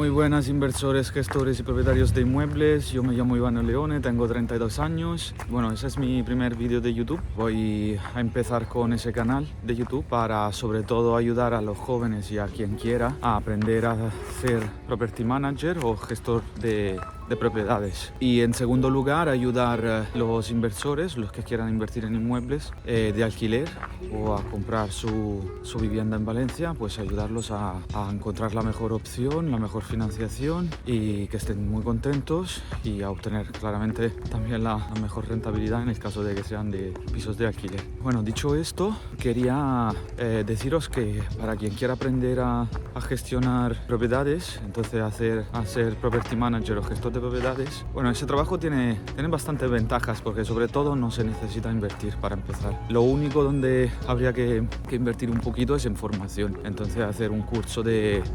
Muy buenas inversores, gestores y propietarios de inmuebles. Yo me llamo Iván Leone, tengo 32 años. Bueno, ese es mi primer vídeo de YouTube. Voy a empezar con ese canal de YouTube para sobre todo ayudar a los jóvenes y a quien quiera a aprender a ser property manager o gestor de propiedades. Y en segundo lugar, ayudar a los inversores, los que quieran invertir en inmuebles de alquiler o a comprar su vivienda en Valencia, pues ayudarlos a encontrar la mejor opción, la mejor financiación y que estén muy contentos y a obtener claramente también la mejor rentabilidad en el caso de que sean de pisos de alquiler. Bueno, dicho esto, quería deciros que para quien quiera aprender a gestionar propiedades, entonces a ser property manager o gestor de propiedades, bueno, ese trabajo tiene bastantes ventajas porque sobre todo no se necesita invertir para empezar. Lo único donde habría que invertir un poquito es en formación, entonces hacer un curso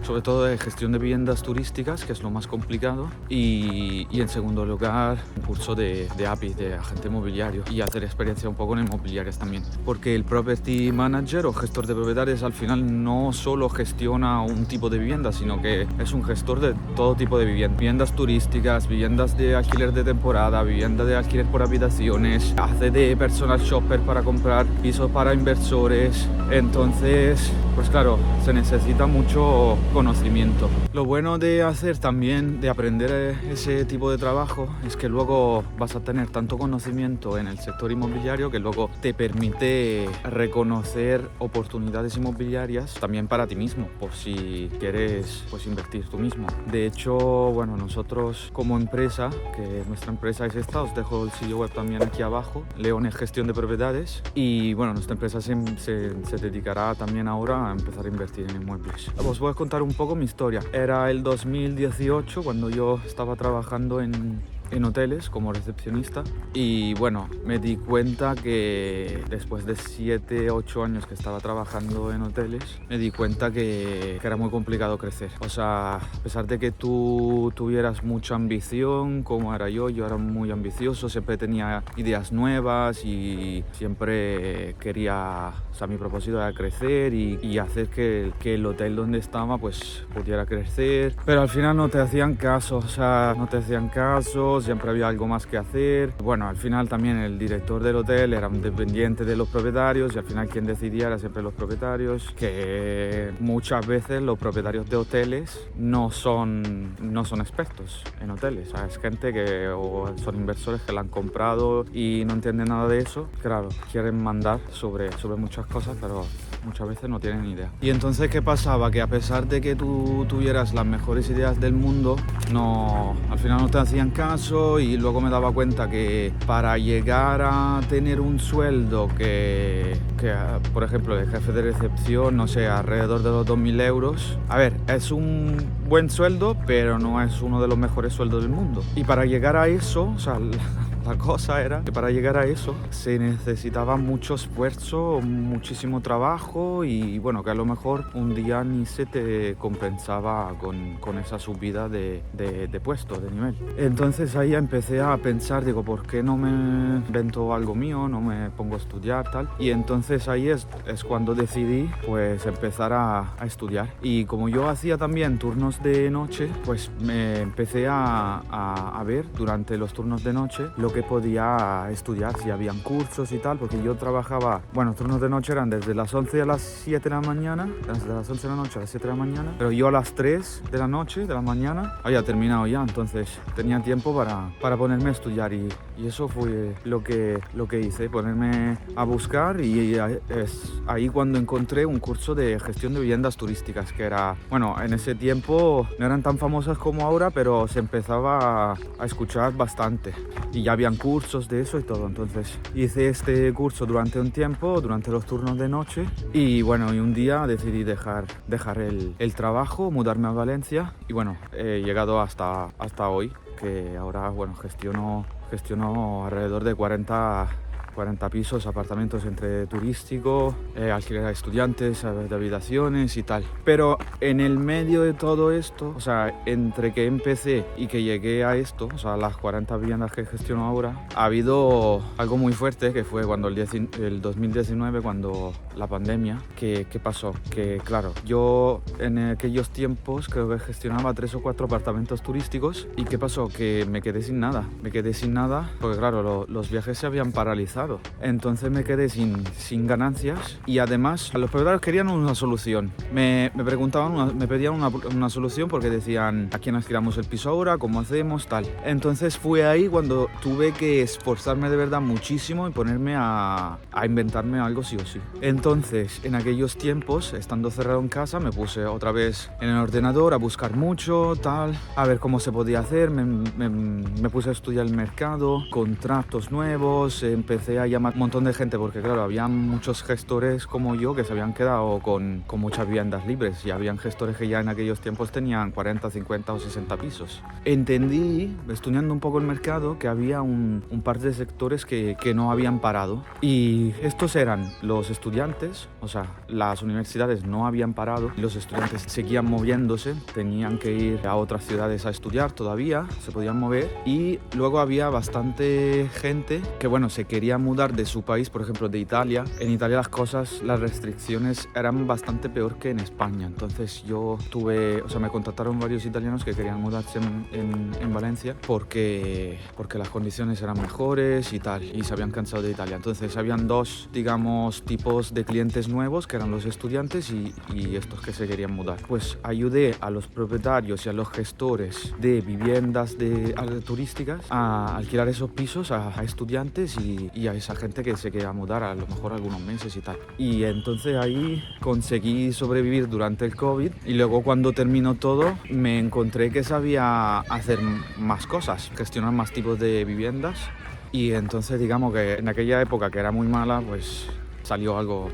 sobre todo de gestión de viviendas turísticas, que es lo más complicado, y en segundo lugar un curso de API, de agente inmobiliario, y hacer experiencia un poco en inmobiliarias también, porque el property manager o gestor de propiedades al final no solo gestiona un tipo de vivienda, sino que es un gestor de todo tipo de viviendas turísticas, viviendas de alquiler de temporada, viviendas de alquiler por habitaciones, hace de personal shopper para comprar pisos para inversores. Entonces, pues claro, se necesita mucho conocimiento. Lo bueno de hacer también, de aprender ese tipo de trabajo, es que luego vas a tener tanto conocimiento en el sector inmobiliario que luego te permite reconocer oportunidades inmobiliarias también para ti mismo, por si quieres pues invertir tú mismo. De hecho, bueno, nosotros como empresa, que nuestra empresa es esta, os dejo el sitio web también aquí abajo, Leone Gestión de Propiedades, y bueno, nuestra empresa se dedicará también ahora a empezar a invertir en inmuebles. Os voy a contar un poco mi historia. Era el 2018 cuando yo estaba trabajando en hoteles como recepcionista y bueno, me di cuenta que después de 7-8 años que estaba trabajando en hoteles, me di cuenta que era muy complicado crecer. O sea, a pesar de que tú tuvieras mucha ambición, como era yo era muy ambicioso, siempre tenía ideas nuevas y siempre quería, o sea, mi propósito era crecer y hacer que el hotel donde estaba pues pudiera crecer, pero al final no te hacían caso, o sea, no te hacían caso, siempre había algo más que hacer. Bueno, al final también el director del hotel era un dependiente de los propietarios y al final quien decidía era siempre los propietarios, que muchas veces los propietarios de hoteles no son expertos en hoteles, o sea, es gente que o son inversores que la han comprado y no entienden nada de eso. Claro, quieren mandar sobre muchas cosas, pero muchas veces no tienen ni idea. Y entonces, ¿qué pasaba? Que a pesar de que tú tuvieras las mejores ideas del mundo, al final no te hacían caso y luego me daba cuenta que para llegar a tener un sueldo que por ejemplo, de jefe de recepción, no sé, alrededor de los 2.000 euros, a ver, es un buen sueldo, pero no es uno de los mejores sueldos del mundo. Y para llegar a eso, o sea, la cosa era que para llegar a eso se necesitaba mucho esfuerzo, muchísimo trabajo y bueno, que a lo mejor un día ni se te compensaba con esa subida de puesto, de nivel. Entonces ahí empecé a pensar, digo, ¿por qué no me invento algo mío? No me pongo a estudiar, tal. Y entonces ahí es cuando decidí pues empezar a estudiar. Y como yo hacía también turnos de noche, pues me empecé a ver durante los turnos de noche lo que podía estudiar, si habían cursos y tal, porque yo trabajaba, bueno, turnos de noche eran desde las 11 a las 7 de la mañana, desde las 11 de la noche a las 7 de la mañana, pero yo a las 3 de la noche, de la mañana, había terminado ya, entonces tenía tiempo para ponerme a estudiar y eso fue lo que hice, ponerme a buscar y es ahí cuando encontré un curso de gestión de viviendas turísticas, que era, bueno, en ese tiempo no eran tan famosas como ahora, pero se empezaba a escuchar bastante y ya habían cursos de eso y todo. Entonces hice este curso durante un tiempo, durante los turnos de noche y bueno, y un día decidí dejar el trabajo, mudarme a Valencia y bueno, he llegado hasta hoy, que ahora bueno, gestiono alrededor de 40 40 pisos, apartamentos entre turístico, alquiler a estudiantes, de habitaciones y tal. Pero en el medio de todo esto, o sea, entre que empecé y que llegué a esto, o sea, las 40 viviendas que gestiono ahora, ha habido algo muy fuerte que fue cuando el 2019, cuando la pandemia, ¿qué pasó? Que claro, yo en aquellos tiempos creo que gestionaba 3 o 4 apartamentos turísticos y ¿qué pasó? Que me quedé sin nada, porque claro, los viajes se habían paralizado, entonces me quedé sin ganancias y además los propietarios querían una solución, me preguntaban, me pedían una solución porque decían ¿a quién alquilamos el piso ahora? ¿Cómo hacemos? Tal. Entonces fue ahí cuando tuve que esforzarme de verdad muchísimo y ponerme a inventarme algo sí o sí. Entonces en aquellos tiempos, estando cerrado en casa, me puse otra vez en el ordenador a buscar mucho, tal, a ver cómo se podía hacer, me puse a estudiar el mercado, contratos nuevos, empecé a llamar un montón de gente porque claro, había muchos gestores como yo que se habían quedado con muchas viviendas libres y habían gestores que ya en aquellos tiempos tenían 40, 50 o 60 pisos. Entendí, estudiando un poco el mercado, que había un par de sectores que no habían parado y estos eran los estudiantes, o sea, las universidades no habían parado, los estudiantes seguían moviéndose, tenían que ir a otras ciudades a estudiar todavía, se podían mover y luego había bastante gente que bueno, se quería mudar de su país, por ejemplo de Italia. En Italia las restricciones eran bastante peor que en España, entonces me contactaron varios italianos que querían mudarse en Valencia porque las condiciones eran mejores y tal, y se habían cansado de Italia. Entonces habían dos, digamos, tipos de clientes nuevos, que eran los estudiantes y estos que se querían mudar. Pues ayudé a los propietarios y a los gestores de viviendas turísticas a alquilar esos pisos a estudiantes y a esa gente que se quería mudar a lo mejor algunos meses y tal. Y entonces ahí conseguí sobrevivir durante el COVID y luego cuando terminó todo me encontré que sabía hacer más cosas, gestionar más tipos de viviendas y entonces digamos que en aquella época que era muy mala pues salió algo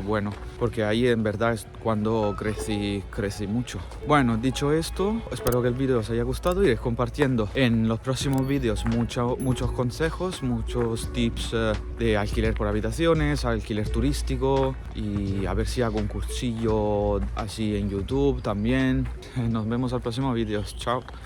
bueno, porque ahí en verdad es cuando crecí mucho. Bueno, dicho esto, espero que el vídeo os haya gustado. Iré compartiendo en los próximos vídeos muchos consejos, muchos tips de alquiler por habitaciones, alquiler turístico y a ver si hago un cursillo así en YouTube también. Nos vemos al próximo vídeo. Chao.